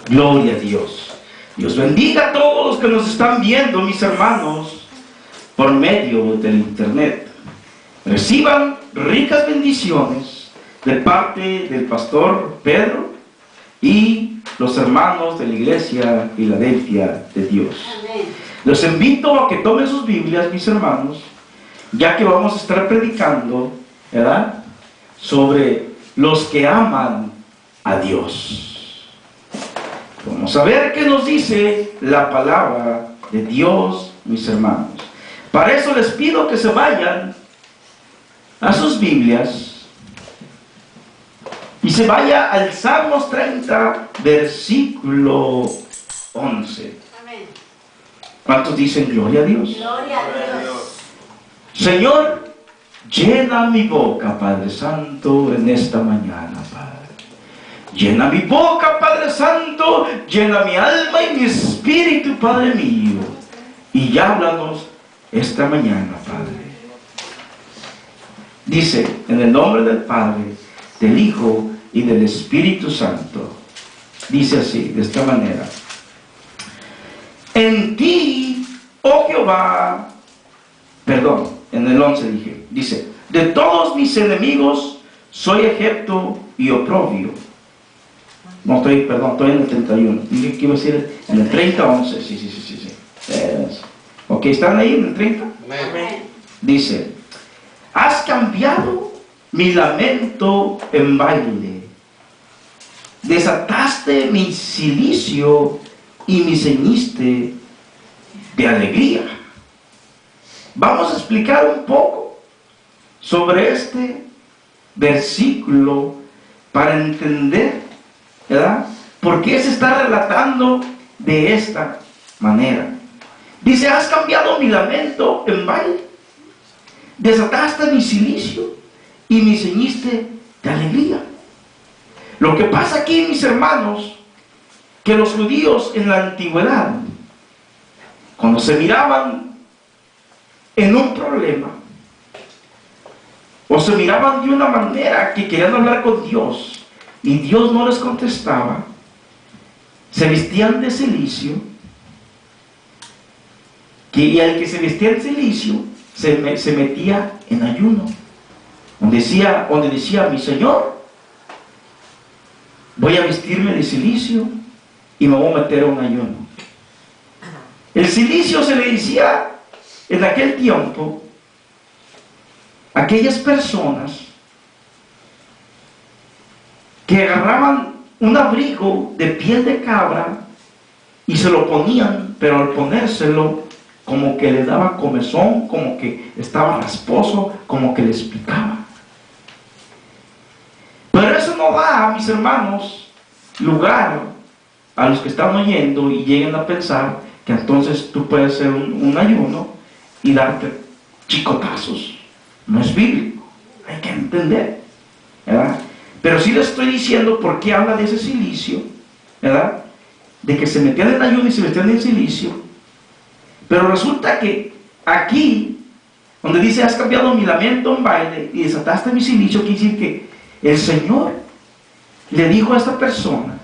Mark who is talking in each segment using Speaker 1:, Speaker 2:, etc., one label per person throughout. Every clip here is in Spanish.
Speaker 1: Gloria a Dios. Dios bendiga a todos los que nos están viendo, mis hermanos, por medio del internet. Reciban ricas bendiciones de parte del pastor Pedro y los hermanos de la iglesia Filadelfia de Dios.
Speaker 2: Amén.
Speaker 1: Los invito a que tomen sus Biblias, mis hermanos, ya que vamos a estar predicando, ¿verdad?, sobre los que aman a Dios. Vamos a ver qué nos dice la palabra de Dios, mis hermanos. Para eso les pido que se vayan a sus Biblias y se vaya al Salmos 30, versículo 11.
Speaker 2: Amén.
Speaker 1: ¿Cuántos dicen gloria a Dios?
Speaker 2: Gloria a Dios.
Speaker 1: Señor, llena mi boca, Padre Santo, en esta mañana, Padre. Llena mi boca, Padre Santo, llena mi alma y mi espíritu, Padre mío. Y háblanos esta mañana, Padre. Dice, en el nombre del Padre, del Hijo y del Espíritu Santo. Dice así, de esta manera. En ti, oh Jehová, perdón, en el 11 dice, de todos mis enemigos soy objeto y oprobio. No, estoy en el 31. Dije que iba a decir en el 30, 11. Sí. Ok, ¿están ahí en el 30?
Speaker 2: Amén.
Speaker 1: Dice, has cambiado mi lamento en baile, desataste mi cilicio y me ceñiste de alegría. Vamos a explicar un poco sobre este versículo para entender, ¿verdad?, por qué se está relatando de esta manera. Dice, has cambiado mi lamento en baile, desataste mi cilicio y me ceñiste de alegría. Lo que pasa aquí, mis hermanos, que los judíos en la antigüedad, cuando se miraban en un problema, o se miraban de una manera que querían hablar con Dios y Dios no les contestaba, se vestían de cilicio, y el que se vestía de cilicio se metía en ayuno, donde decía, mi Señor, voy a vestirme de cilicio y me voy a meter a un ayuno. El cilicio se le decía en aquel tiempo a aquellas personas que agarraban un abrigo de piel de cabra y se lo ponían, pero al ponérselo como que le daba comezón, como que estaba rasposo, como que les picaba. Pero eso no da, mis hermanos, lugar a los que están oyendo y lleguen a pensar que entonces tú puedes hacer un ayuno y darte chicotazos. No es bíblico, hay que entender, ¿verdad? Pero sí les estoy diciendo por qué habla de ese cilicio, ¿verdad?, de que se metían en ayuno y se metían en cilicio. Pero resulta que aquí, donde dice, has cambiado mi lamento en baile y desataste mi cilicio, quiere decir que el Señor le dijo a esta persona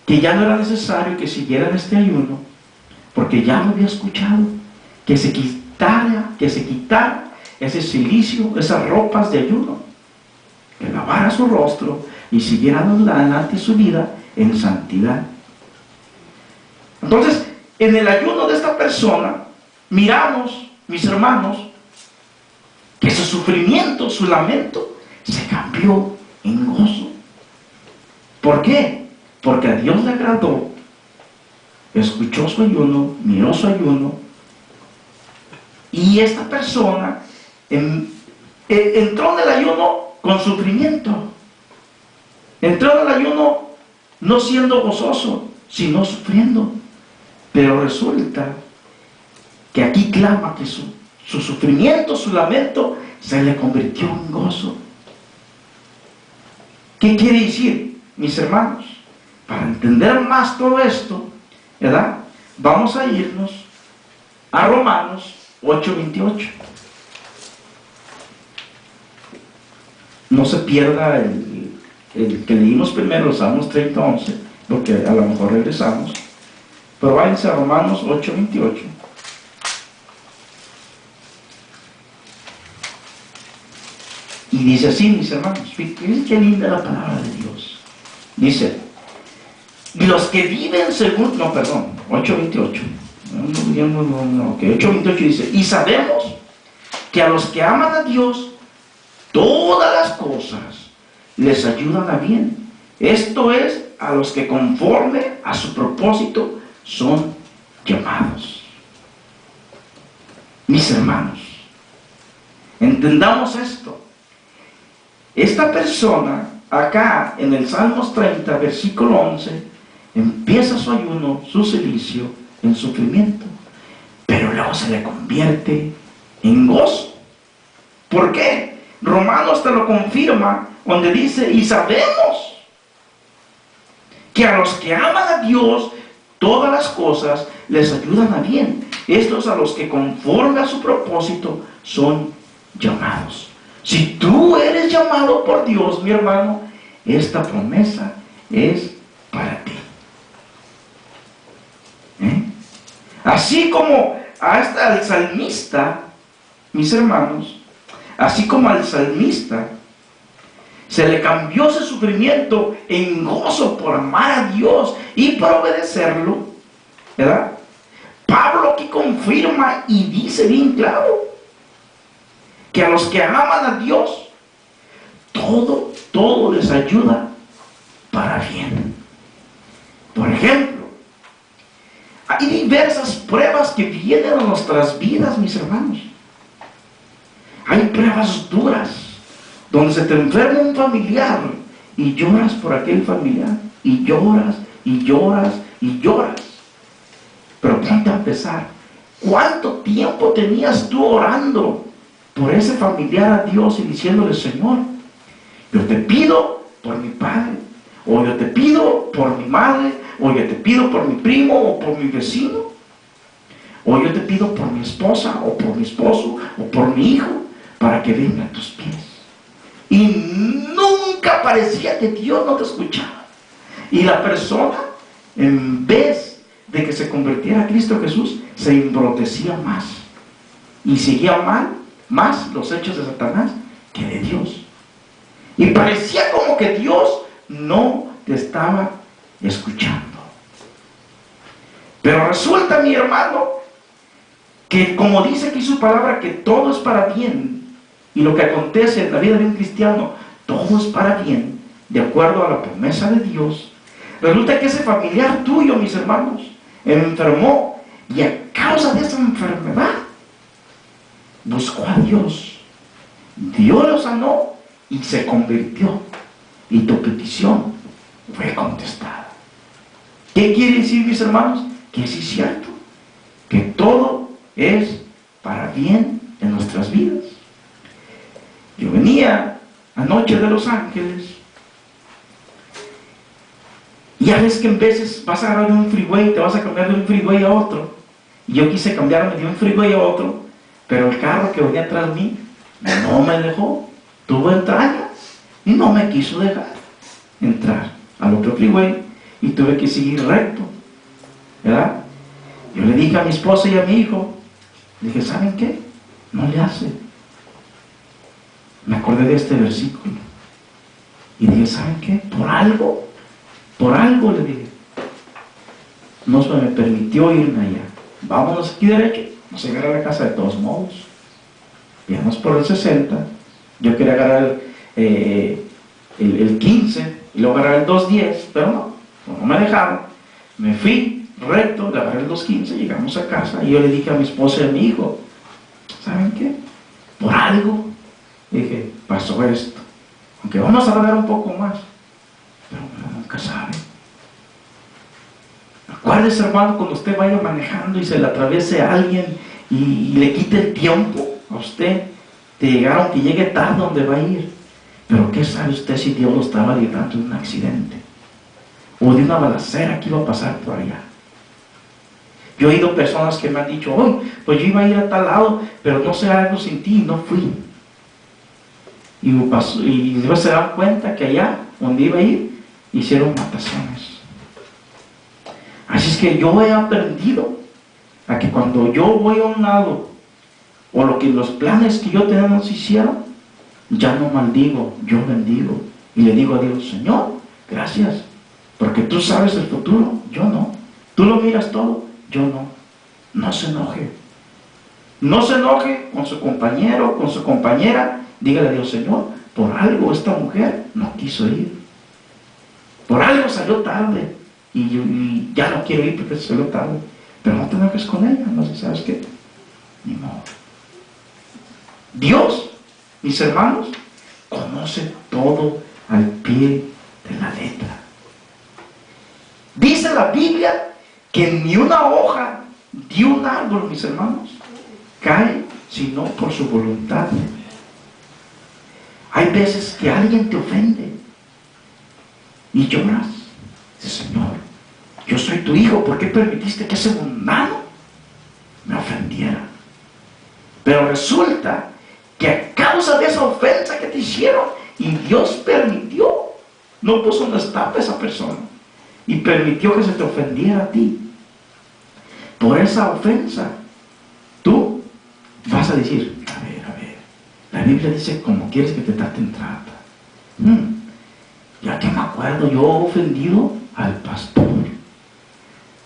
Speaker 1: que ya no era necesario que siguieran este ayuno, porque ya lo había escuchado, que se quitara ese cilicio, esas ropas de ayuno, que lavara su rostro y siguiera adelante su vida en santidad. Entonces, en el ayuno de esta persona, miramos, mis hermanos, que su sufrimiento, su lamento, se cambió en gozo. ¿Por qué? Porque a Dios le agradó, escuchó su ayuno, miró su ayuno, y esta persona entró en el ayuno con sufrimiento. Entró en el ayuno no siendo gozoso, sino sufriendo. Pero resulta que aquí clama que su sufrimiento, su lamento, se le convirtió en gozo. ¿Qué quiere decir, mis hermanos? Para entender más todo esto, ¿verdad?, vamos a irnos a Romanos 8:28. No se pierda el que leímos primero, los Salmos 30:11, porque a lo mejor regresamos. Pero váyanse a Romanos 8:28. Y dice así, mis hermanos, fíjense qué linda la palabra de Dios. Dice, y los que viven según, 8:28. Ok, 8:28 dice, y sabemos que a los que aman a Dios, todas las cosas les ayudan a bien. Esto es, a los que conforme a su propósito son llamados. Mis hermanos, entendamos esto. Esta persona, acá en el Salmos 30, versículo 11, empieza su ayuno, su cilicio, en sufrimiento, pero luego se le convierte en gozo. ¿Por qué? Romanos te lo confirma, donde dice, y sabemos que a los que aman a Dios, todas las cosas les ayudan a bien. Estos a los que conforme a su propósito son llamados. Si tú eres llamado por Dios, mi hermano, esta promesa es para ti. Así como hasta al salmista, mis hermanos, así como al salmista se le cambió ese sufrimiento en gozo por amar a Dios y por obedecerlo, ¿verdad? Pablo aquí confirma y dice bien claro que a los que aman a Dios, todo les ayuda para bien. Por ejemplo, hay diversas pruebas que vienen a nuestras vidas, mis hermanos. Hay pruebas duras, donde se te enferma un familiar y lloras por aquel familiar, y lloras, y lloras, y lloras. Pero ponte a pensar, ¿cuánto tiempo tenías tú orando por ese familiar a Dios y diciéndole, Señor, yo te pido por mi padre, o yo te pido por mi madre, o yo te pido por mi primo, o por mi vecino, o yo te pido por mi esposa, o por mi esposo, o por mi hijo, para que venga a tus pies? Y nunca parecía que Dios no te escuchaba. Y la persona, en vez de que se convirtiera a Cristo Jesús, se embrotecía más. Y seguía más los hechos de Satanás que de Dios. Y parecía como que Dios no te estaba escuchando. Pero resulta, mi hermano, que como dice aquí su palabra, que todo es para bien. Y lo que acontece en la vida de un cristiano, todo es para bien, de acuerdo a la promesa de Dios. Resulta que ese familiar tuyo, mis hermanos, enfermó, y a causa de esa enfermedad buscó a Dios. Dios lo sanó y se convirtió, y tu petición fue contestada. ¿Qué quiere decir, mis hermanos? Que sí es cierto, que todo es para bien en nuestras vidas. Yo venía anoche de Los Ángeles, y ya ves que en veces vas a agarrar de un freeway, te vas a cambiar de un freeway a otro, y yo quise cambiarme de un freeway a otro, pero el carro que venía atrás de mí no me dejó, tuvo entraña y no me quiso dejar entrar al otro freeway, y tuve que seguir recto, ¿verdad? Yo le dije a mi esposa y a mi hijo, dije, ¿saben qué? No le hace. Me acordé de este versículo y dije, ¿saben qué? Por algo le dije, no se me permitió irme allá. Vámonos aquí derecho, vamos a llegar a la casa de todos modos. Íbamos por el 60, yo quería agarrar el 15 y luego agarrar el 210, pero no me dejaron. Me fui recto, le agarré el 215, llegamos a casa y yo le dije a mi esposa y a mi hijo, ¿saben qué? Por algo, dije, pasó esto. Aunque vamos a hablar un poco más, pero uno nunca sabe. Acuérdese, hermano, cuando usted vaya manejando y se le atraviese a alguien y le quite el tiempo a usted de llegar, aunque llegue tarde donde va a ir. Pero ¿qué sabe usted si Dios lo estaba librando de un accidente o de una balacera que iba a pasar por allá? Yo he oído personas que me han dicho, oh, pues yo iba a ir a tal lado, pero no sé algo sin ti, y no fui. Y después se dan cuenta que allá donde iba a ir, hicieron mataciones. Así es que yo he aprendido a que cuando yo voy a un lado, o lo que los planes que yo tenía no se hicieron, ya no maldigo, yo bendigo. Y le digo a Dios, Señor, gracias, porque tú sabes el futuro, yo no. Tú lo miras todo, yo no. No se enoje. No se enoje con su compañero, con su compañera. Dígale a Dios, Señor, por algo esta mujer no quiso ir. Por algo salió tarde. Y ya no quiero ir porque salió tarde. Pero no te enojes con ella, no sé, ¿sabes qué? Ni modo. Dios, mis hermanos, conoce todo al pie de la letra. Dice la Biblia que ni una hoja de un árbol, mis hermanos, cae sino por su voluntad. Hay veces que alguien te ofende y lloras. Dice, Señor, yo soy tu hijo, ¿por qué permitiste que ese mundano me ofendiera? Pero resulta que a causa de esa ofensa que te hicieron, y Dios permitió, no puso una estatua a esa persona, y permitió que se te ofendiera a ti. Por esa ofensa, tú vas a decir, a ver, la Biblia dice, como quieres que te traten, trata. Ya que me acuerdo, yo he ofendido al pastor,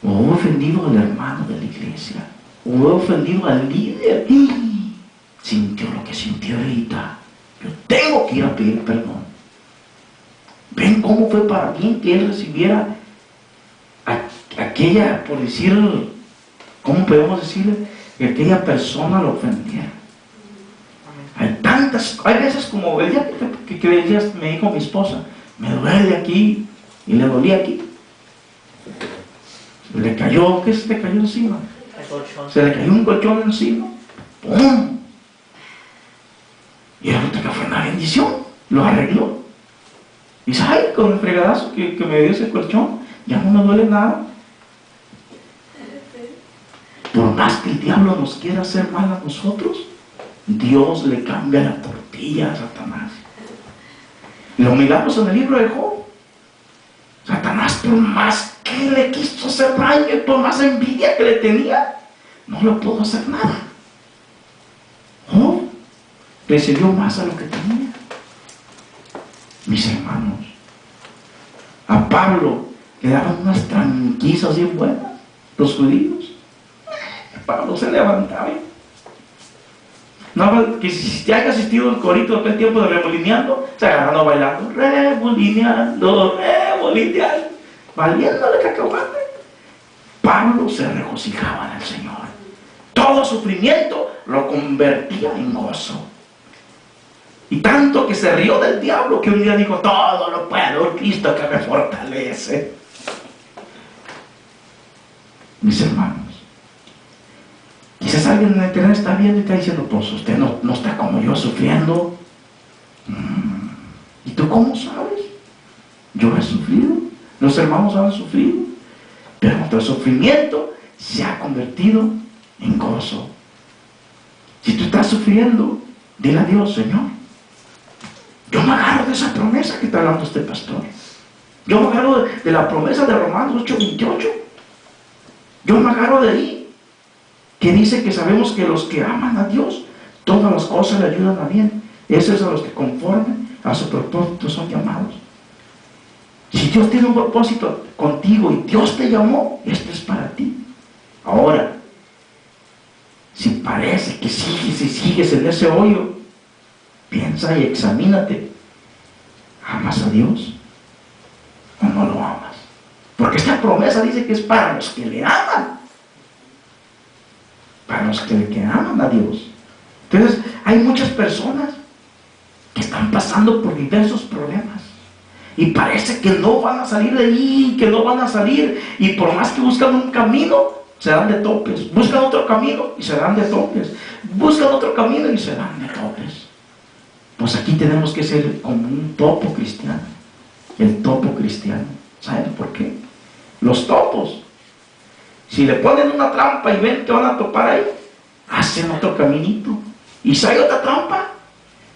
Speaker 1: o he ofendido al hermano de la iglesia, o he ofendido al líder, y sintió lo que sintió ahorita. Yo tengo que ir a pedir perdón. ¿Ven cómo fue para bien que él recibiera aquella, por decir, ¿cómo podemos decirle? Que aquella persona lo ofendiera. Hay veces como el día que me dijo mi esposa, me duele aquí, y le dolía aquí. Se le cayó, ¿qué se le cayó encima? Se le cayó un colchón encima. ¡Pum! Y resulta que fue una bendición, lo arregló. Y dice, ay, con el fregadazo que me dio ese colchón, ya no me duele nada. Por más que el diablo nos quiera hacer mal a nosotros, Dios le cambia la tortilla a Satanás. Y lo miramos en el libro de Job. Satanás, por más que le quiso hacer daño y por más envidia que le tenía, no le pudo hacer nada. Job recibió más a lo que tenía. Mis hermanos, a Pablo le daban unas tranquillas bien buenas, los judíos. Pablo se levantaba. No, que si te haya asistido el corito de aquel tiempo de remolineando, se agarrando bailando, remolineando, valiéndole cacahuate. Pablo se regocijaba en el Señor. Todo sufrimiento lo convertía en gozo. Y tanto que se rió del diablo que un día dijo, todo lo puedo, Cristo que me fortalece. Mis hermanos, quizás alguien en el internet está viendo y está diciendo, pues usted no está como yo sufriendo. ¿Y tú cómo sabes? Yo he sufrido, los hermanos han sufrido, pero nuestro sufrimiento se ha convertido en gozo. Si tú estás sufriendo, dile a Dios, Señor, yo me agarro de esa promesa que está hablando este pastor. Yo me agarro de la promesa de Romanos 8:28. Yo me agarro de ahí, que dice que sabemos que los que aman a Dios, todas las cosas le ayudan a bien. Esos es a los que conforme a su propósito son llamados. Si Dios tiene un propósito contigo y Dios te llamó, esto es para ti. Ahora, si parece que sigues en ese hoyo, piensa y examínate. ¿Amas a Dios o no lo amas? Porque esta promesa dice que es para los que le aman. Para los que aman a Dios. Entonces, hay muchas personas que están pasando por diversos problemas. Y parece que no van a salir de ahí, que no van a salir. Y por más que buscan un camino, se dan de topes. Buscan otro camino y se dan de topes. Buscan otro camino y se dan de topes. Pues aquí tenemos que ser como un topo cristiano. El topo cristiano. ¿Saben por qué? Los topos, si le ponen una trampa y ven que van a topar ahí, hacen otro caminito. Y si hay otra trampa,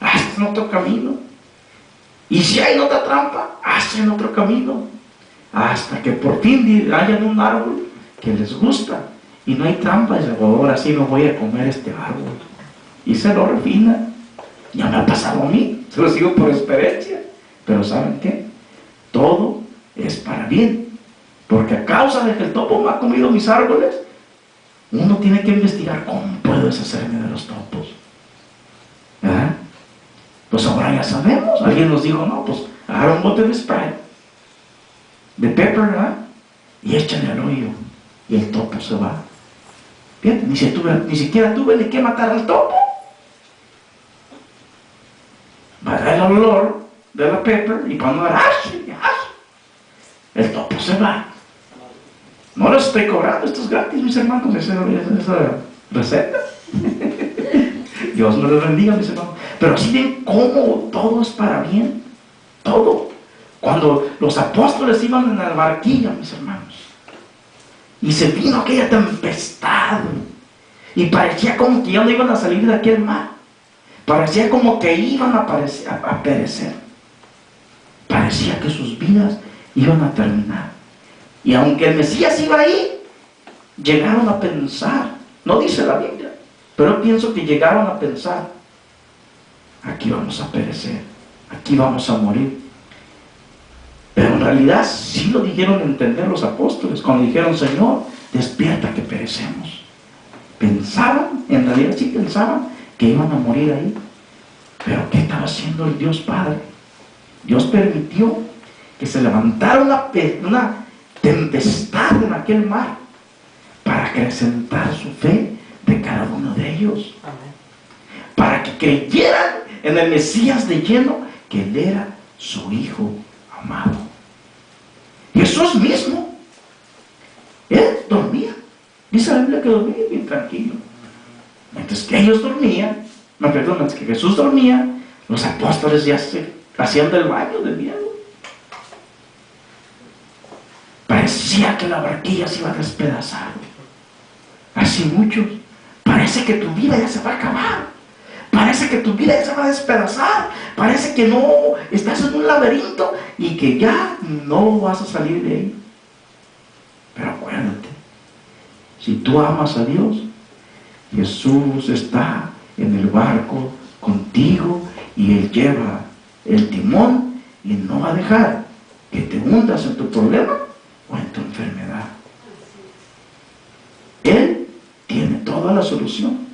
Speaker 1: hacen otro camino. Y si hay otra trampa, hacen otro camino. Hasta que por fin hayan un árbol que les gusta. Y no hay trampa, dice, ahora sí me voy a comer este árbol. Y se lo refina. Ya me ha pasado a mí, se lo digo por experiencia. Pero ¿saben qué? Todo es para bien. Porque a causa de que el topo me ha comido mis árboles, uno tiene que investigar cómo puedo deshacerme de los topos. ¿Verdad? Pues ahora ya sabemos. Alguien nos dijo, no, pues agarra un bote de spray, de pepper, ¿verdad? Y échale al hoyo. Y el topo se va. Fíjate, ni siquiera tuve ni que matar al topo. Va a dar el olor de la pepper y cuando el topo se va. No lo estoy cobrando, esto es gratis, mis hermanos, esa receta. Dios me los bendiga, mis hermanos. Pero así ven cómo todo es para bien. Todo. Cuando los apóstoles iban en la barquilla, mis hermanos, y se vino aquella tempestad, y parecía como que ya no iban a salir de aquel mar. Parecía como que iban a perecer. Parecía que sus vidas iban a terminar. Y aunque el Mesías iba ahí, llegaron a pensar, no dice la Biblia, pero pienso que llegaron a pensar, aquí vamos a perecer, aquí vamos a morir. Pero en realidad sí lo dijeron entender los apóstoles, cuando dijeron, Señor, despierta que perecemos. Pensaban, en realidad sí pensaban que iban a morir ahí. Pero ¿qué estaba haciendo el Dios Padre? Dios permitió que se levantara una tempestad en aquel mar para acrecentar su fe de cada uno de ellos. Amén. Para que creyeran en el Mesías de lleno, que Él era su Hijo amado. Jesús mismo, Él dormía. Dice la Biblia que dormía bien tranquilo. Mientras que ellos dormían, mientras que Jesús dormía, los apóstoles ya se hacían del baño de miedo. Parecía que la barquilla se iba a despedazar. Así muchos. Parece que tu vida ya se va a acabar. Parece que tu vida ya se va a despedazar. Parece que no, estás en un laberinto y que ya no vas a salir de ahí. Pero acuérdate, si tú amas a Dios, Jesús está en el barco contigo y Él lleva el timón y no va a dejar que te hundas en tu problema o en tu enfermedad. Él tiene toda la solución.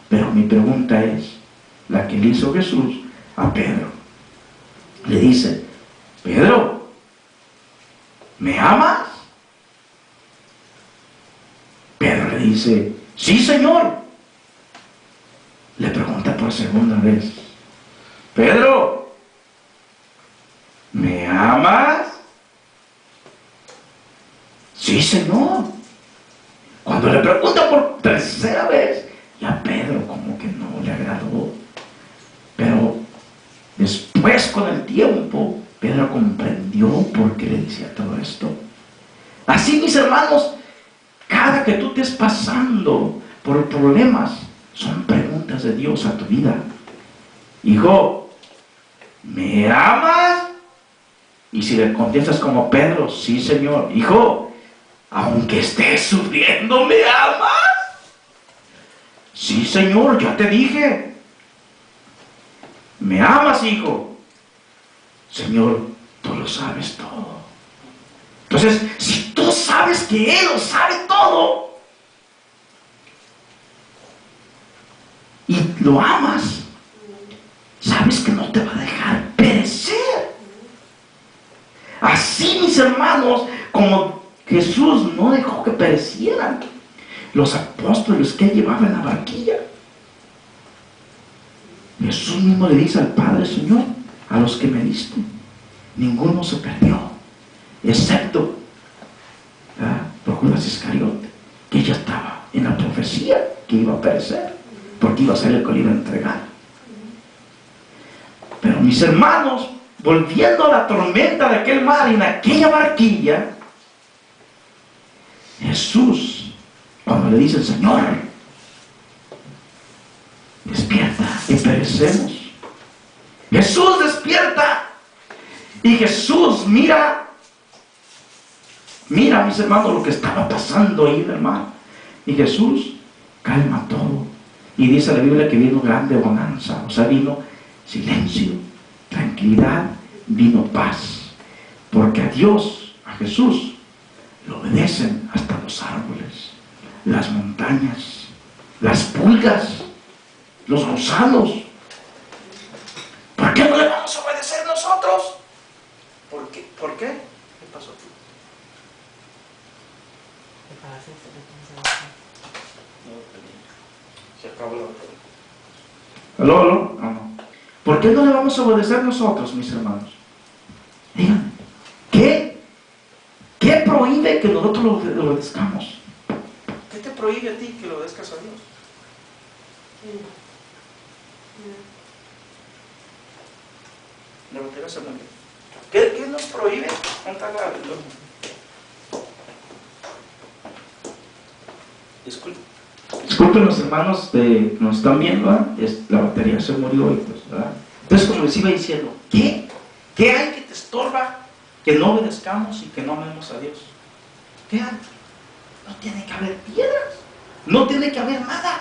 Speaker 1: Pero mi pregunta es la que le hizo Jesús a Pedro. Le dice, Pedro, ¿me amas? Pedro le dice, sí, Señor. Le pregunta por segunda vez, Pedro, ¿me amas? Sí, Señor. Cuando le pregunta por tercera vez, ya Pedro como que no le agradó. Pero después, con el tiempo, Pedro comprendió por qué le decía todo esto. Así, mis hermanos, cada que tú estés pasando por problemas, son preguntas de Dios a tu vida. Hijo, ¿me amas? Y si le contestas como Pedro, sí, Señor. Hijo, aunque estés sufriendo, ¿me amas? Sí, Señor, ya te dije. ¿Me amas, hijo? Señor, tú lo sabes todo. Entonces, si tú sabes que Él lo sabe todo y lo amas, sabes que no te va a dejar perecer. Así, mis hermanos, como Jesús no dejó que perecieran los apóstoles que Él llevaba en la barquilla, Jesús mismo le dice al Padre, Señor, a los que me diste, ninguno se perdió, excepto por Judas Iscariote, que ya estaba en la profecía que iba a perecer, porque iba a ser el que lo iba a entregar. Pero mis hermanos, volviendo a la tormenta de aquel mar, en aquella barquilla, Jesús, cuando le dice, Señor, despierta y perecemos. Jesús despierta y Jesús mira Mira, mis hermanos, lo que estaba pasando ahí, hermano. Y Jesús calma todo. Y dice la Biblia que vino grande bonanza. O sea, vino silencio, tranquilidad, vino paz. Porque a Dios, a Jesús, lo obedecen hasta los árboles, las montañas, las pulgas, los gusanos. ¿Por qué no le vamos a obedecer nosotros? ¿Por qué? ¿Por qué? ¿Qué pasó? Se acabó la batería. ¿Aló, aló? Ah, no. ¿Por qué no le vamos a obedecer nosotros, mis hermanos? Díganme, ¿qué prohíbe que nosotros lo obedezcamos? ¿Qué te prohíbe a ti que lo obedezcas a Dios? La batería se murió. ¿Qué nos prohíbe? Disculpen los hermanos que nos están viendo, ¿eh? La batería se murió y pues, ¿verdad? Entonces, como les iba diciendo, ¿qué hay que te estorba que no obedezcamos y que no amemos a Dios? ¿Qué hay? No tiene que haber piedras, no tiene que haber nada.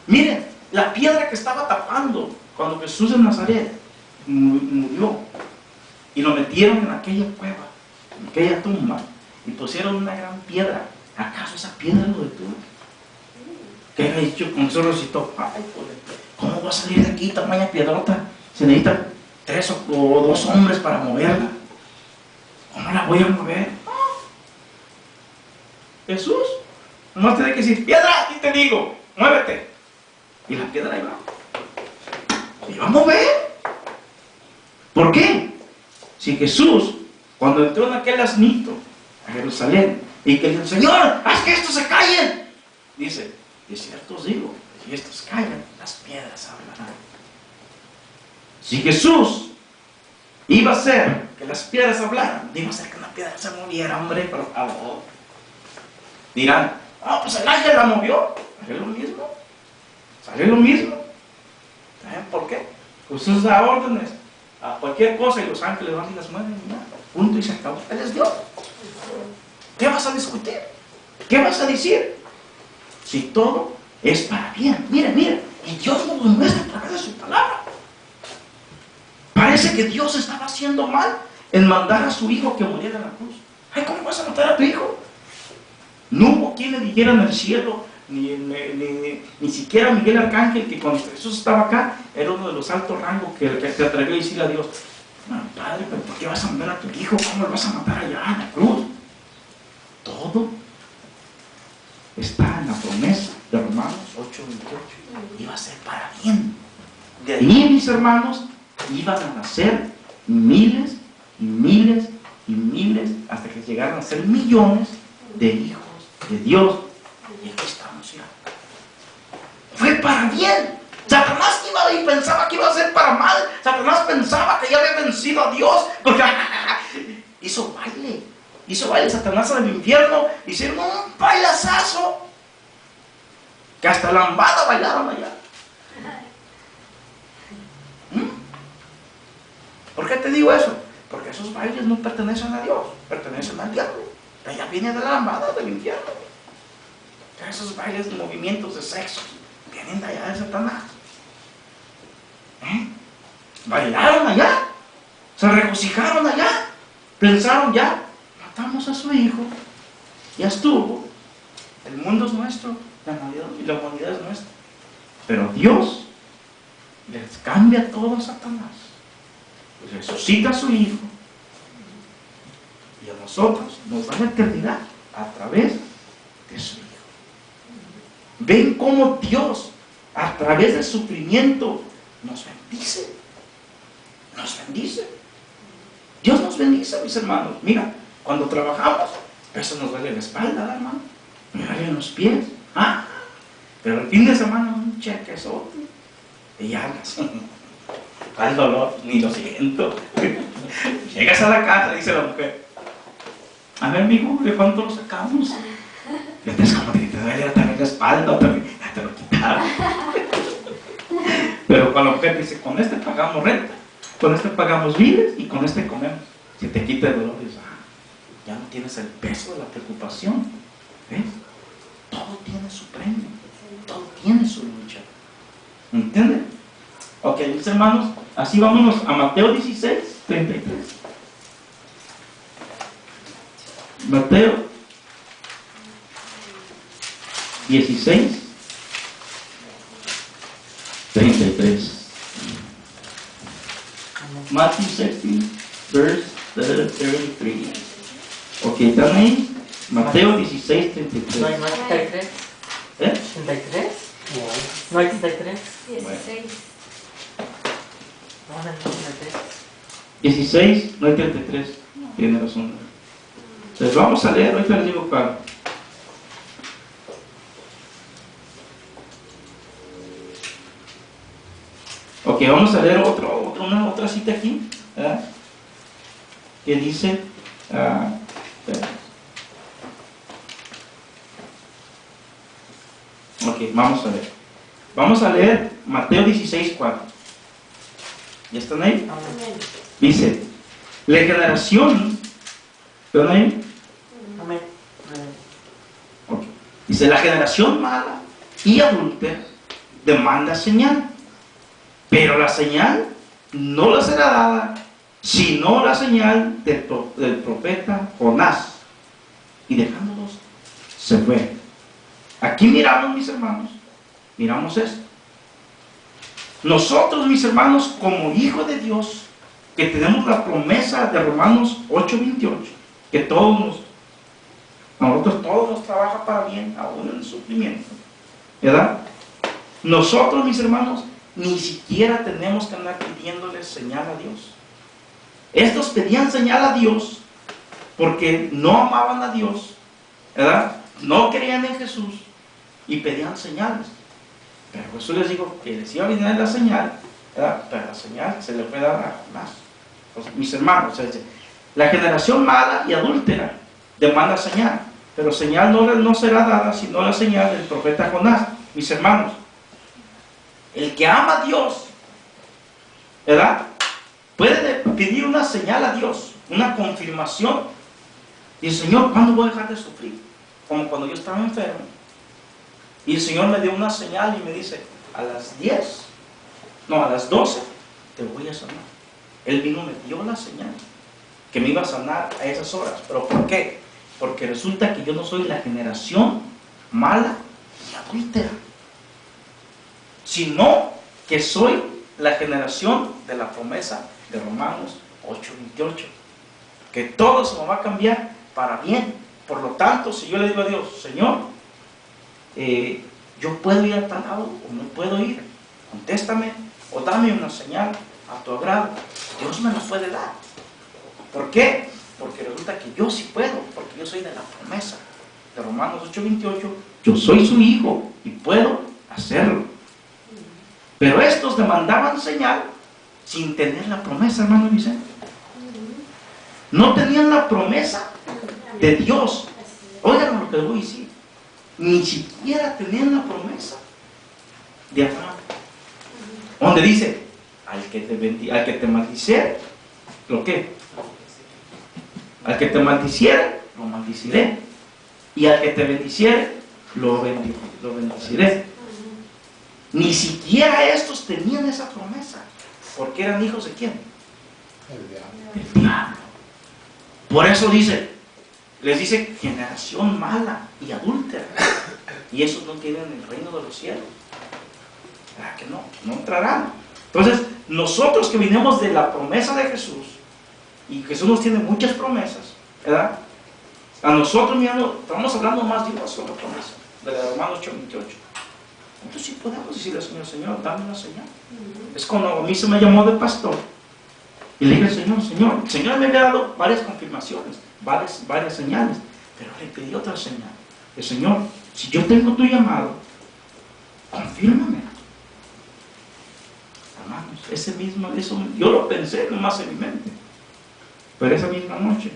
Speaker 1: Miren, la piedra que estaba tapando cuando Jesús de Nazaret murió y lo metieron en aquella cueva, en aquella tumba, y pusieron una gran piedra. ¿Acaso esa piedra lo detuvo? ¿Qué ha dicho con su resucitó? Ay, ¿cómo va a salir de aquí tamaña piedrota? Se necesitan 3 o 2 hombres para moverla. ¿Cómo la voy a mover? Jesús no tiene que decir, piedra, aquí te digo, muévete. Y la piedra iba. Se iba a mover. ¿Por qué? Si Jesús, cuando entró en aquel asnito a Jerusalén, y que le dijo, Señor, haz que estos se callen, dice, de cierto os digo, si estos callan, las piedras hablarán. Si Jesús iba a hacer que las piedras hablaran, iba a hacer que una piedra se moviera, hombre, por favor. Dirán, pues el ángel la movió. ¿Sale lo mismo? ¿Sale lo mismo? ¿Saben por qué? Pues Jesús da órdenes a cualquier cosa y los ángeles van y las mueven y nada. Punto y se acabó. Él es Dios. ¿Qué vas a discutir? ¿Qué vas a decir? Si todo es para bien. Miren, y Dios nos lo muestra a través de su palabra. Parece que Dios estaba haciendo mal en mandar a su hijo que muriera en la cruz. Ay, ¿cómo vas a matar a tu hijo? No hubo quien le dijera en el cielo, ni siquiera Miguel Arcángel, que cuando Jesús estaba acá, era uno de los altos rangos que se atrevió a decirle a Dios, no, Padre, pero ¿por qué vas a matar a tu hijo? ¿Cómo lo vas a matar allá en la cruz? Todo está en la promesa de Romanos 8:28. Iba a ser para bien. De ahí, mis hermanos, iban a nacer miles y miles y miles hasta que llegaron a ser millones de hijos de Dios. Y aquí estamos ya. Fue para bien. Satanás iba y pensaba que iba a ser para mal. Satanás pensaba que ya había vencido a Dios porque hizo baile. Satanás en el infierno. Hicieron un bailazazo que hasta lambada bailaron allá. ¿Por qué te digo eso? Porque esos bailes no pertenecen a Dios, pertenecen al diablo. Allá viene de la lambada del infierno. Esos bailes, movimientos de sexo, vienen de allá de Satanás. Bailaron allá, se regocijaron allá, pensaron ya, matamos a su hijo, ya estuvo, el mundo es nuestro, la humanidad es nuestra. Pero Dios les cambia todo a Satanás, resucita a su hijo, y a nosotros nos da la eternidad a través de su hijo. Ven cómo Dios, a través del sufrimiento, nos bendice. Nos bendice. Dios nos bendice, mis hermanos. Mira, cuando trabajamos, eso nos duele la espalda, hermano. Me duelen los pies. Pero el fin de semana un chequezote. Y ya andas. Al dolor, ni lo siento. Llegas a la casa, dice la mujer. A ver, mijo, ¿de cuánto lo sacamos? Ya te como que te duele también la espalda, también, ya te lo quitaron. Pero cuando la mujer dice, con este pagamos renta, con este pagamos viles y con este comemos. Si te quita el dolor, dices, ya no tienes el peso de la preocupación. ¿Ves? Todo tiene su premio, todo tiene su lucha. ¿Entienden? Ok, mis hermanos, así vámonos a Mateo 16, 33. Mateo 16, 33. Matthew 16, verse 33. Ok, ¿están ahí? Mateo 16, 33.
Speaker 3: ¿No hay 33?
Speaker 1: ¿Eh?
Speaker 3: ¿33? ¿No hay 33?
Speaker 2: 16.
Speaker 3: No, no hay 33.
Speaker 1: 16, no hay 33. Tiene razón. Entonces vamos a leer, ahorita les digo cuál. Ok, vamos a leer otra cita aquí, ¿verdad? Que dice, espera. Ok, vamos a ver. Vamos a leer Mateo 16, 4. ¿Ya están ahí?
Speaker 2: Amén.
Speaker 1: Dice, la generación, ¿están ahí?
Speaker 3: Amén.
Speaker 1: Ok. Dice, la generación mala y adúltera demanda señal, pero la señal no le será dada, sino la señal del profeta Jonás. Y dejándolos, se fue. Aquí miramos, mis hermanos, miramos esto. Nosotros, mis hermanos, como hijos de Dios, que tenemos la promesa de Romanos 8:28, que nosotros todos nos trabaja para bien, aún en el sufrimiento, ¿verdad? Nosotros, mis hermanos, ni siquiera tenemos que andar pidiéndole señal a Dios. Estos pedían señal a Dios porque no amaban a Dios, ¿verdad? No creían en Jesús y pedían señales. Pero Jesús les dijo que les iba a venir la señal, ¿verdad? Pero la señal se le fue dar a Jonás. Pues, mis hermanos, la generación mala y adúltera demanda señal, pero señal no será dada sino la señal del profeta Jonás. Mis hermanos, el que ama a Dios, ¿verdad? Puede pedir una señal a Dios, una confirmación. Dice, Señor, ¿cuándo voy a dejar de sufrir? Como cuando yo estaba enfermo. Y el Señor me dio una señal y me dice, a las 12, te voy a sanar. Él vino, me dio la señal, que me iba a sanar a esas horas. ¿Pero por qué? Porque resulta que yo no soy la generación mala y adúltera, sino que soy la generación de la promesa de Romanos 8:28, que todo se me va a cambiar para bien. Por lo tanto, si yo le digo a Dios, Señor, yo puedo ir a tal lado o no puedo ir, contéstame o dame una señal a tu agrado, Dios me la puede dar. ¿Por qué? Porque resulta que yo sí puedo, porque yo soy de la promesa de Romanos 8:28, yo soy su hijo y puedo hacerlo. Pero estos demandaban señal sin tener la promesa, hermano Vicente. No tenían la promesa de Dios. Oigan lo que les voy a decir. Ni siquiera tenían la promesa de Abraham, donde dice, al que te maldiciere, ¿lo qué? Al que te maldiciere, lo maldiciré. Y al que te bendiciere, lo bendeciré. Ni siquiera estos tenían esa promesa, porque eran hijos de ¿quién? Del diablo. Por eso les dice generación mala y adúltera, y esos no tienen el reino de los cielos. ¿Verdad que no? No entrarán. Entonces, nosotros que vinimos de la promesa de Jesús, y Jesús nos tiene muchas promesas, ¿verdad? A nosotros, mirando, estamos hablando más de una sola promesa, de la de Romanos 8:28. Entonces sí podemos decirle al Señor, Señor, dame una señal. Es cuando a mí se me llamó de pastor y le dije al Señor, el Señor me había dado varias confirmaciones, varias señales, pero le pedí otra señal. El Señor, si yo tengo tu llamado, confírmame. Hermanos, eso yo lo pensé nomás en mi mente, pero esa misma noche,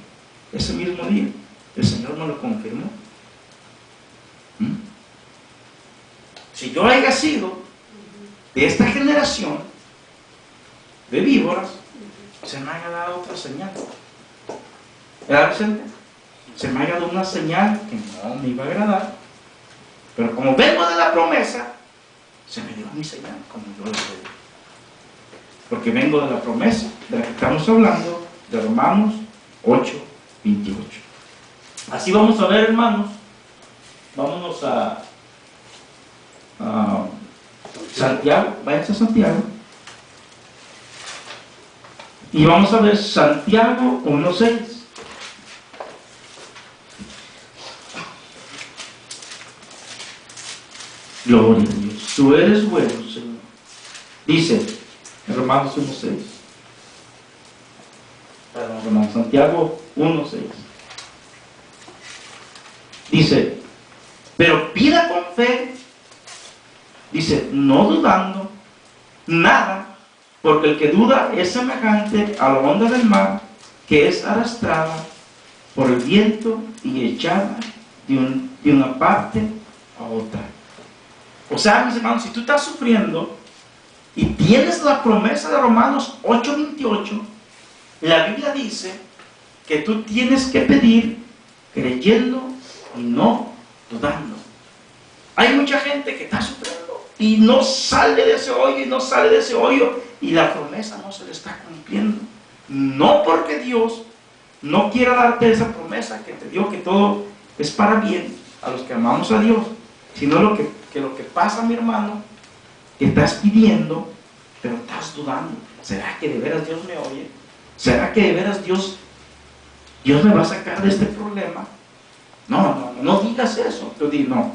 Speaker 1: ese mismo día, el Señor me lo confirmó. Si yo haya sido de esta generación de víboras, se me haya dado otra señal. ¿Verdad, Vicente? se me haya dado una señal que no me iba a agradar, pero como vengo de la promesa, se me dio mi señal, como yo lo pedí. Porque vengo de la promesa de la que estamos hablando, de Romanos 8:28. Así vamos a ver, hermanos. Vámonos a Santiago, váyanse a Santiago. Y vamos a ver Santiago 1:6. Gloria a Dios. Tú eres bueno, Señor. Dice en Romanos 1:6. Perdón, Romanos, Santiago 1:6. Dice, pero pida con fe, dice, no dudando nada, porque el que duda es semejante a la onda del mar, que es arrastrada por el viento y echada de una parte a otra. O sea, mis hermanos, si tú estás sufriendo y tienes la promesa de Romanos 8:28, la Biblia dice que tú tienes que pedir creyendo y no dudando. Hay mucha gente que está sufriendo y no sale de ese hoyo y no sale de ese hoyo, y la promesa no se le está cumpliendo. No porque Dios no quiera darte esa promesa que te dio, que todo es para bien a los que amamos a Dios, sino lo que pasa, mi hermano, que estás pidiendo, pero estás dudando. ¿Será que de veras Dios me oye? ¿Será que de veras Dios me va a sacar de este problema? No digas eso. Tú di, no,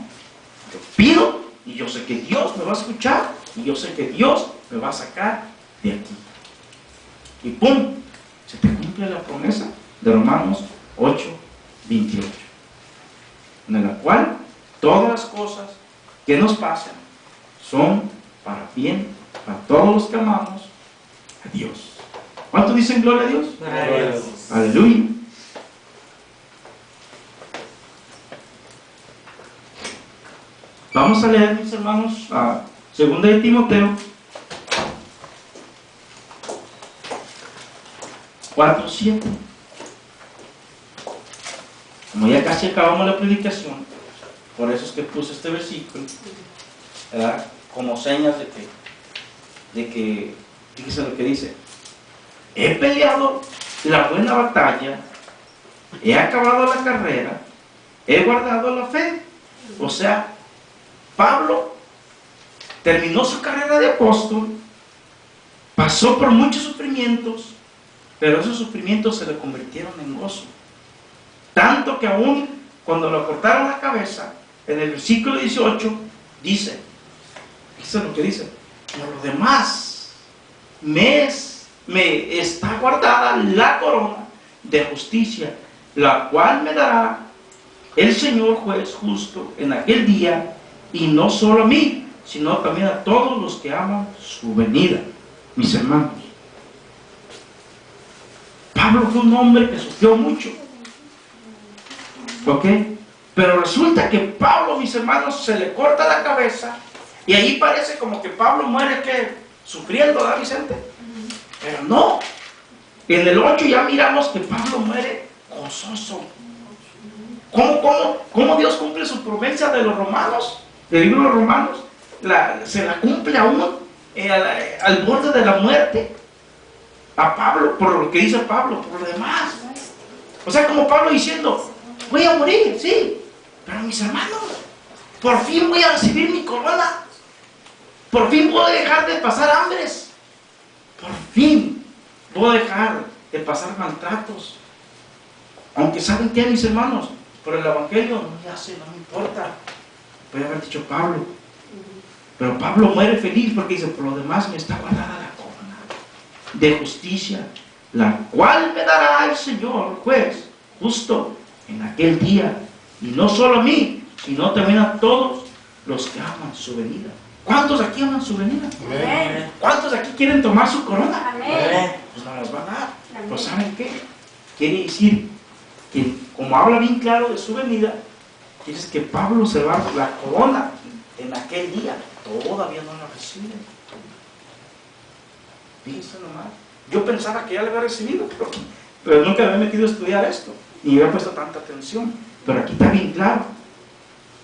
Speaker 1: yo pido y yo sé que Dios me va a escuchar y yo sé que Dios me va a sacar de aquí. Y ¡pum! Se te cumple la promesa de Romanos 8:28, en la cual todas las cosas que nos pasan son para bien, para todos los que amamos a Dios. ¿Cuántos dicen gloria a Dios?
Speaker 3: Gloria a Dios.
Speaker 1: Aleluya. Vamos a leer, mis hermanos, a 2 de Timoteo 4:7. Como ya casi acabamos la predicación, por eso es que puse este versículo, ¿verdad? Como señas de que, fíjese lo que dice: he peleado la buena batalla, he acabado la carrera, he guardado la fe. O sea, Pablo terminó su carrera de apóstol, pasó por muchos sufrimientos, pero esos sufrimientos se le convirtieron en gozo. Tanto que aún cuando le cortaron la cabeza, en el versículo 18 dice, fíjense lo que dice: por lo demás me está guardada la corona de justicia, la cual me dará el Señor juez justo en aquel día, y no solo a mí, sino también a todos los que aman su venida. Mis hermanos, Pablo fue un hombre que sufrió mucho, ¿ok? Pero resulta que Pablo, mis hermanos, se le corta la cabeza y ahí parece como que Pablo muere, que sufriendo, ¿verdad, Vicente? Pero no, en el 8 ya miramos que Pablo muere gozoso. ¿Cómo Dios cumple su promesa de los romanos? Del libro de los Romanos, se la cumple aún al borde de la muerte a Pablo, por lo que dice Pablo, por lo demás. O sea, como Pablo diciendo, voy a morir, sí, pero mis hermanos, por fin voy a recibir mi corona, por fin voy a dejar de pasar hambres, por fin voy a dejar de pasar maltratos. Aunque saben que, mis hermanos, por el evangelio no me hace, no me importa. Puede haber dicho Pablo, pero Pablo muere feliz porque dice, por lo demás me está guardada la corona de justicia, la cual me dará el Señor juez justo en aquel día, y no solo a mí, sino también a todos los que aman su venida. ¿Cuántos aquí aman su venida?
Speaker 2: Amén.
Speaker 1: ¿Cuántos aquí quieren tomar su corona?
Speaker 2: Amén.
Speaker 1: Pues no las van a dar.
Speaker 2: Amén.
Speaker 1: Pues ¿saben qué? Quiere decir que, como habla bien claro de su venida, dices que Pablo se va a la corona en aquel día. Todavía no la recibe. Fíjense nomás. Yo pensaba que ya la había recibido, pero nunca me había metido a estudiar esto. ni había puesto tanta atención. Pero aquí está bien claro.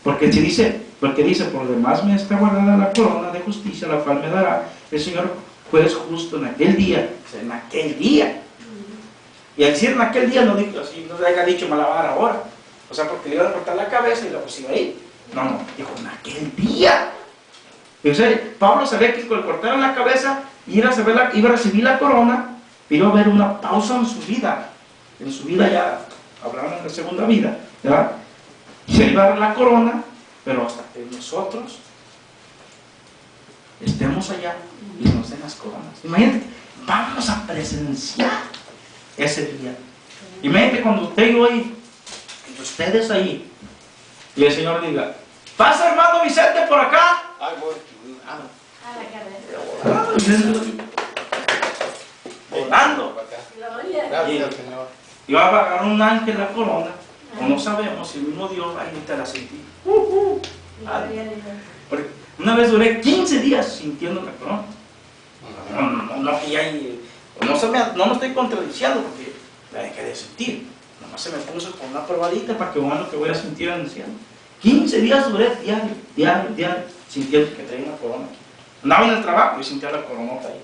Speaker 1: Porque dice, por lo demás me está guardada la corona de justicia, la cual me dará el Señor juez justo en aquel día. O sea, en aquel día. Y al decir en aquel día no dijo así, no le haya dicho malabar ahora. O sea, porque le iban a cortar la cabeza y la pusieron ahí. No, dijo en aquel día. Y, o sea, Pablo sabía que con cortar la cabeza iba a recibir la corona, pero iba a haber una pausa en su vida. En su vida ya, hablamos de la segunda vida, ¿verdad? Y se iba a dar la corona, pero hasta que nosotros estemos allá y nos den las coronas. Imagínate, vamos a presenciar ese día. Imagínate cuando usted y yo y ustedes ahí, y el Señor diga, pasa hermano Vicente por acá.
Speaker 2: Ay, voy.
Speaker 4: A la cabeza.
Speaker 1: Volando.
Speaker 4: Gloria.
Speaker 2: Gracias, Señor.
Speaker 1: Y va a agarrar un ángel la corona, o no sabemos si el mismo Dios ahí te la sentí.
Speaker 4: Gloria a Dios.
Speaker 1: Porque una vez duré 15 días sintiendo la corona. No, que ya no me estoy contradiciendo porque la dejé de sentir. Nomás se me puso con una probadita para que vean lo que voy a sentir en el cielo. 15 días duré diario, sintiendo que traía una corona aquí. Andaba en el trabajo y sentía la coronota ahí.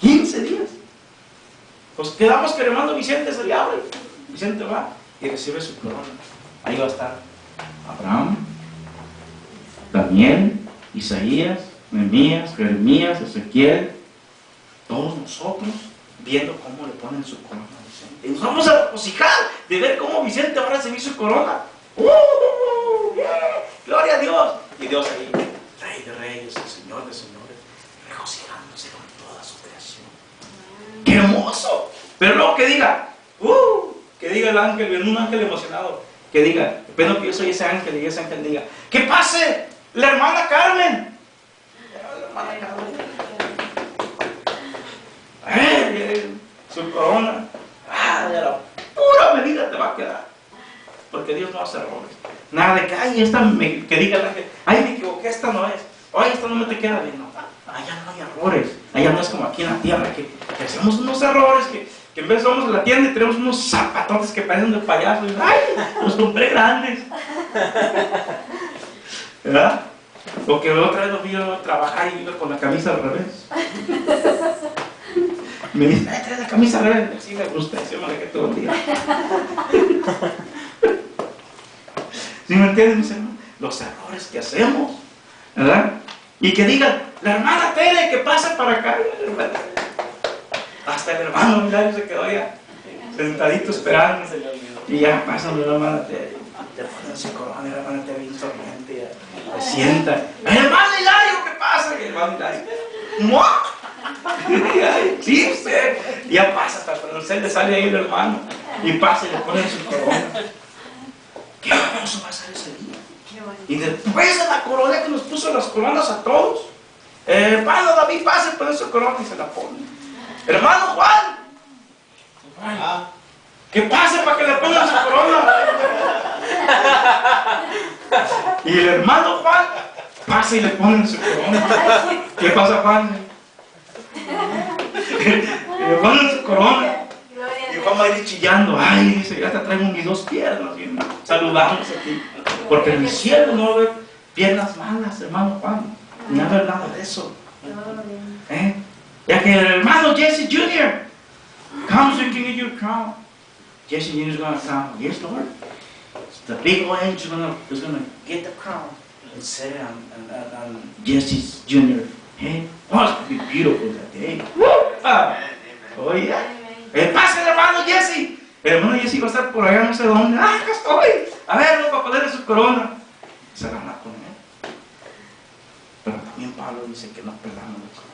Speaker 1: 15 días. Pues quedamos que el hermano Vicente se le abre. Vicente va y recibe su corona. Ahí va a estar Abraham, Daniel, Isaías, Nehemías, Jeremías, Ezequiel, todos nosotros viendo cómo le ponen su corona a Vicente. Y nos vamos a regocijar de ver cómo Vicente va a recibir su corona. ¡Gloria a Dios! Y Dios ahí, Rey de Reyes, el Señor de Señores, regocijándose con toda su creación. ¡Qué hermoso! Pero luego que diga el ángel, un ángel emocionado, que diga, espero que yo soy ese ángel y ese ángel diga, ¡que pase la hermana Carmen! La hermana Carmen. Su corona, de la pura medida te va a quedar. Porque Dios no hace errores. Nada de que, que diga el ángel, ay, me equivoqué, esta no es. Ay, esta no me te queda bien. No, allá no hay errores. Allá no es como aquí en la tierra, que hacemos unos errores, que en vez de vamos a la tienda y tenemos unos zapatotes que parecen de payaso. Y, ay, los compré grandes. ¿Verdad? O que otra vez lo vi a trabajar y iba con la camisa al revés. Me dice, ay, trae la camisa al revés. Sí, me gusta, yo me la quedé todo el día. ¿Sí me entienden, mis hermanos? Los errores que hacemos, ¿verdad? Y que digan, la hermana Tere, que pasa para acá. Hasta el hermano Milario se quedó ya sentadito esperando. Y ya pasa la hermana Tere. Te ponen su corona y la hermana Tere bien sonriente. Se sienta. El hermano Hilario, ¿qué pasa? Y el hermano Hilario, ¡mua! Sí, usted. Y ya pasa, hasta cuando usted le sale ahí el hermano. Y pasa y le ponen su corona. Qué hermoso va a ser ese día. Y después de la corona que nos puso las coronas a todos, hermano David pasa y pone su corona y se la pone. Hermano Juan, que pase para que le pongan su corona. Y el hermano Juan pasa y le ponen su corona. ¿Qué pasa, Juan? Y le ponen su corona. Y Juan va a ir chillando. Ay, dice, ya te traigo mis dos piernas. Saludamos aquí. Porque en el cielo no va a haber piernas malas, hermano Juan. Ni va a haber nada de eso. Ya que el hermano Jesse Jr. comes and give you your crown. Jesse Jr. is going to come. Yes, Lord. The big old angel is going to get the crown and set it on Jesse Jr. Hey, oh, it's going to be beautiful that day. Oh, yeah. Pasa el hermano Jesse. El hermano Jesse va a estar por allá no sé dónde. ¡Ah, acá estoy! A ver, no, para ponerle su corona. Se la van a poner. Pero también Pablo dice que no perdamos la corona.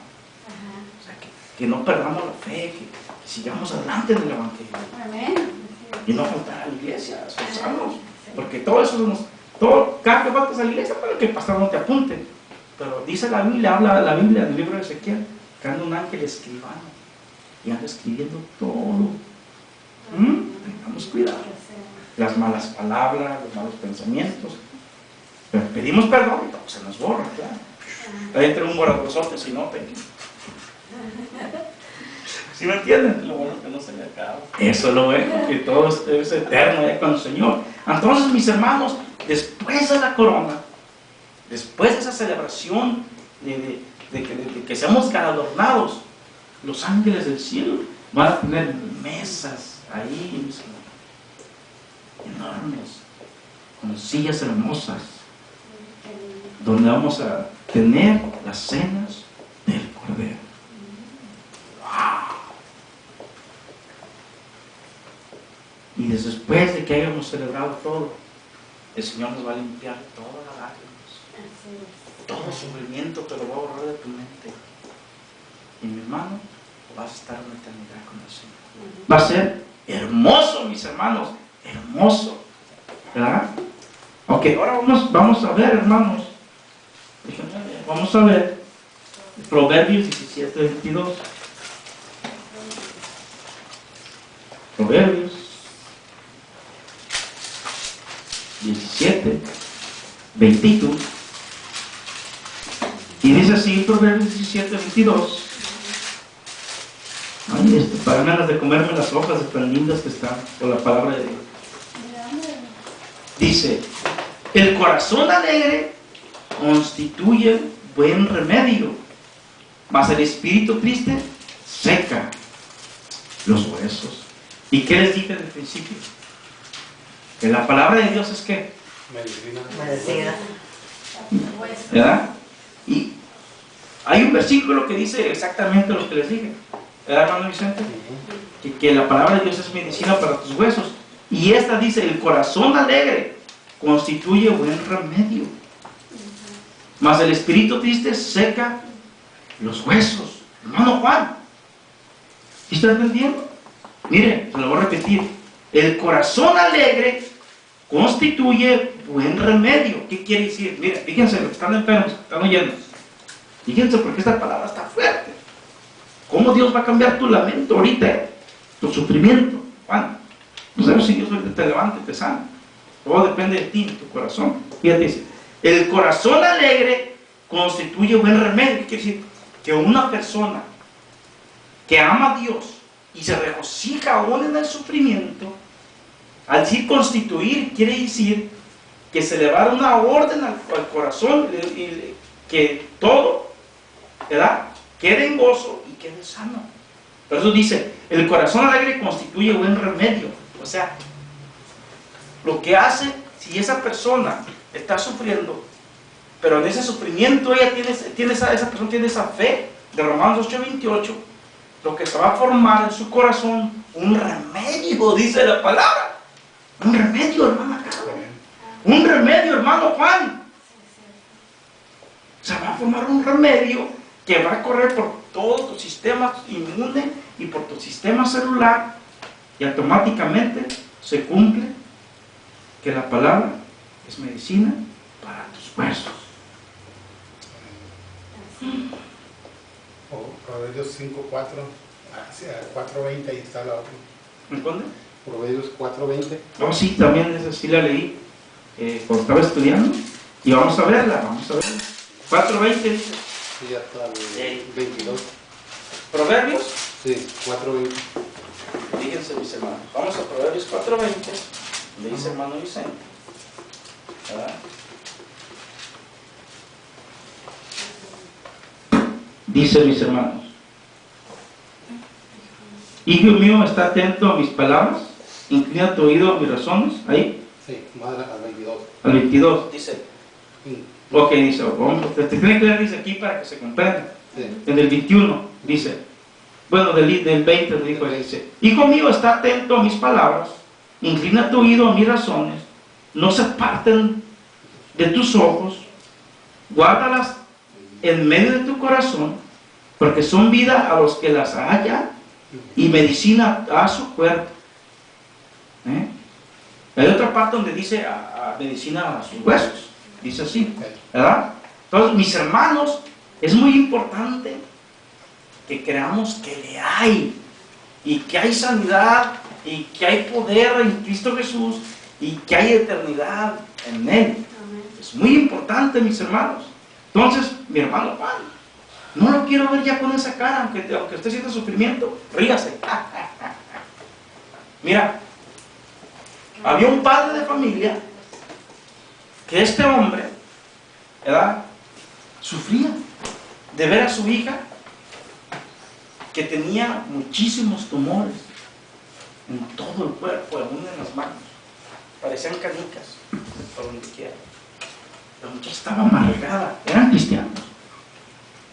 Speaker 1: O sea, que no perdamos la fe, que sigamos adelante en el Evangelio.
Speaker 4: Amén.
Speaker 1: Y no faltar a la iglesia, esforzarnos. Porque todo eso cada que faltas a la iglesia para que el pastor no te apunte. Pero dice la Biblia, habla la Biblia en el libro de Ezequiel, que anda un ángel escribano y anda escribiendo todo. Tengamos cuidado. Las malas palabras, los malos pensamientos. Pero pedimos perdón y todo se nos borra, claro. Ahí entra un borradorzote si no te. ¿Sí me entienden?
Speaker 2: Lo bueno es que no se le acaba.
Speaker 1: Eso es lo bueno, que todo es eterno con el Señor. Entonces, mis hermanos, después de la corona, después de esa celebración de que seamos galardonados, los ángeles del cielo van a tener mesas ahí, mis hermanos, enormes, con sillas hermosas, donde vamos a tener las cenas del Cordero. ¡Wow! Y después de que hayamos celebrado todo, el Señor nos va a limpiar todas las lágrimas, todo sufrimiento te lo va a borrar de tu mente. Y mi hermano, vas a estar en la eternidad con el Señor. Va a ser hermoso, mis hermanos, hermoso, ¿verdad? Ok, ahora vamos a ver, hermanos. Vamos a ver Proverbios 17:22. Proverbios 17:22. Y dice así, Proverbios 17:22. Ay, para ganas de comerme las hojas de tan lindas que están por la palabra de Dios. Dice, el corazón alegre constituye buen remedio, mas el espíritu triste seca los huesos. ¿Y qué les dije desde el principio? Que la palabra de Dios es que
Speaker 3: Medicina.
Speaker 1: ¿verdad? Y hay un versículo que dice exactamente lo que les dije, ¿verdad, hermano Vicente? Que la palabra de Dios es medicina para tus huesos. Y esta dice, el corazón alegre constituye buen remedio, mas el espíritu triste seca los huesos. Hermano Juan, ¿sí está entendiendo? Mire, se lo voy a repetir. El corazón alegre constituye buen remedio. ¿Qué quiere decir? Mire, fíjense los que están enfermos, que están oyendo. Fíjense porque esta palabra está fuerte. ¿Cómo Dios va a cambiar tu lamento ahorita? Tu sufrimiento. Juan, no sabemos si Dios ahorita te levanta y te sana. Todo depende de ti, de tu corazón. Fíjate, dice, el corazón alegre constituye buen remedio. ¿Qué quiere decir? Que una persona que ama a Dios y se regocija aún en el sufrimiento, al decir constituir, quiere decir que se le va a dar una orden al corazón, que todo, ¿verdad?, quede en gozo y quede sano. Por eso dice, el corazón alegre constituye buen remedio. O sea, lo que hace, si esa persona está sufriendo, pero en ese sufrimiento esa persona tiene esa fe de Romanos 8:28, lo que se va a formar en su corazón, un remedio, dice la palabra. Un remedio, hermano Carmen. Un remedio, hermano Juan. Se va a formar un remedio que va a correr por todo tu sistema inmune y por tu sistema celular, y automáticamente se cumple que la palabra es medicina para tus huesos.
Speaker 5: Proverbios 5:4, 4:20, ahí está la otra.
Speaker 1: ¿Me entiendes?
Speaker 5: Proverbios 4:20.
Speaker 1: No, sí, también esa sí la leí cuando estaba estudiando, y vamos a verla, 4:20 dice.
Speaker 5: Sí, hasta el 22.
Speaker 1: Proverbios,
Speaker 5: Sí, 4:20.
Speaker 1: fíjense mis hermanos, vamos a Proverbios 4:20, le dice hermano Vicente, ¿verdad? Dice mis hermanos, hijo mío, está atento a mis palabras, inclina tu oído a mis razones, ahí,
Speaker 5: Sí, más al 22.
Speaker 1: al 22, dice,
Speaker 5: Sí.
Speaker 1: ok, dice, vamos, te tiene que leer, dice aquí para que se comprenda.
Speaker 5: Sí.
Speaker 1: En el 21 dice, bueno, del 20 le dijo, dice, hijo mío, está atento a mis palabras, inclina tu oído a mis razones, no se aparten de tus ojos, guárdalas en medio de tu corazón, porque son vida a los que las hallan y medicina a su cuerpo. Hay otra parte donde dice a medicina a sus huesos, dice así, ¿verdad? Entonces, mis hermanos, es muy importante que creamos que le hay, y que hay sanidad, y que hay poder en Cristo Jesús, y que hay eternidad en Él. Es muy importante, mis hermanos. Entonces, mi hermano Juan, No lo quiero ver ya con esa cara, aunque esté siendo sufrimiento, ríase. Mira, había un padre de familia que este hombre, ¿verdad?, sufría de ver a su hija que tenía muchísimos tumores en todo el cuerpo, aún en las manos. Parecían canicas por donde quiera. La muchacha estaba amargada, eran cristianos.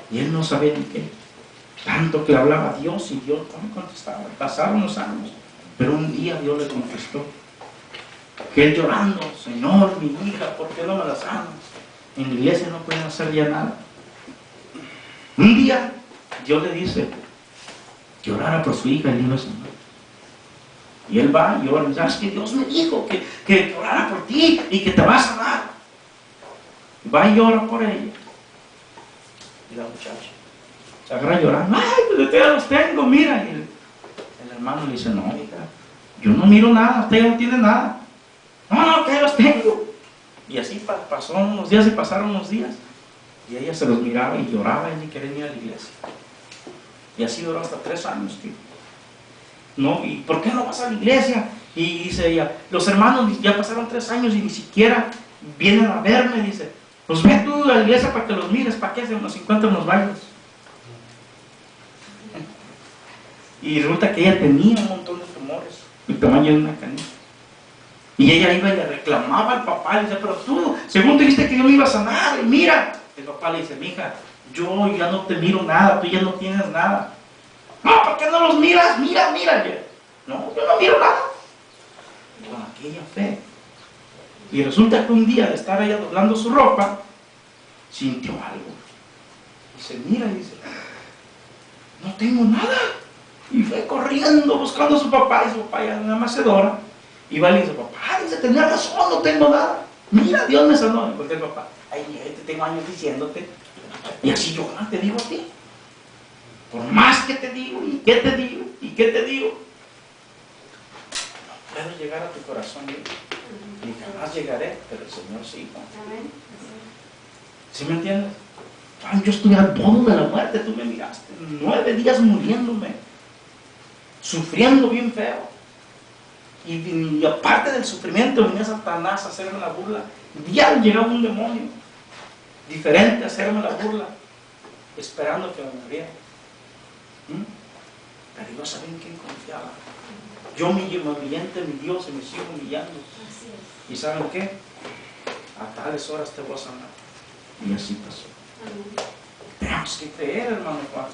Speaker 1: Y él no sabía ni qué. Tanto que le hablaba a Dios y Dios no me contestaba. Pasaron los años. Pero un día Dios le contestó. Que él llorando, Señor, mi hija, ¿por qué no me la sanas? En la iglesia no pueden hacer ya nada. Un día Dios le dice que orara por su hija y le iba a sanar. Y él va y ora, ¿sabes que Dios me dijo que orara por ti y que te va a sanar? Y va y ora por ella. Y la muchacha se agarra llorando, ay, pues ya los tengo, mira. Y el hermano le dice, no, hija, yo no miro nada, usted no tiene nada. No, que los tengo. Y así pasó unos días y pasaron unos días. Y ella se los miraba y lloraba y ni quería ir a la iglesia. Y así duró hasta 3 años, tío. No, ¿y por qué no vas a la iglesia? Y dice ella, los hermanos ya pasaron 3 años y ni siquiera vienen a verme, dice. Pues ve tú a la iglesia para que los mires, ¿para qué? Se nos encuentran los bailes. Y resulta que ella tenía un montón de tumores, el tamaño de una canilla. Y ella iba y le reclamaba al papá, le dice, pero tú, según te dijiste que yo me iba a sanar, y mira. El papá le dice, mija, yo ya no te miro nada, tú ya no tienes nada. No, ¿por qué no los miras? Mira. No, yo no miro nada. Con aquella fe. Y resulta que un día de estar ella doblando su ropa, sintió algo. Y se mira y dice, no tengo nada. Y fue corriendo buscando a su papá, y su papá ya en una mecedora. Y va y le dice, papá, dice, tenía razón, no tengo nada. Mira, Dios me sanó. Y porque el papá, ay, te tengo años diciéndote. Y así yo te digo a ti. Por más que te digo, y qué te digo, y qué te digo. No puedo llegar a tu corazón, ni jamás llegaré, pero el Señor sí. ¿Sí me entiendes? Ay, yo estuve al borde de la muerte, tú me miraste. 9 días muriéndome, sufriendo bien feo. Y aparte del sufrimiento venía Satanás a hacerme la burla. Diario llegaba un demonio diferente a hacerme la burla, esperando que me muriera. Pero yo sabía en quién confiaba. Yo me humillé ante mi Dios y me sigo humillando. ¿Y saben qué? A tales horas te voy a sanar. Y así pasó. Tenemos que creer, hermano Juan.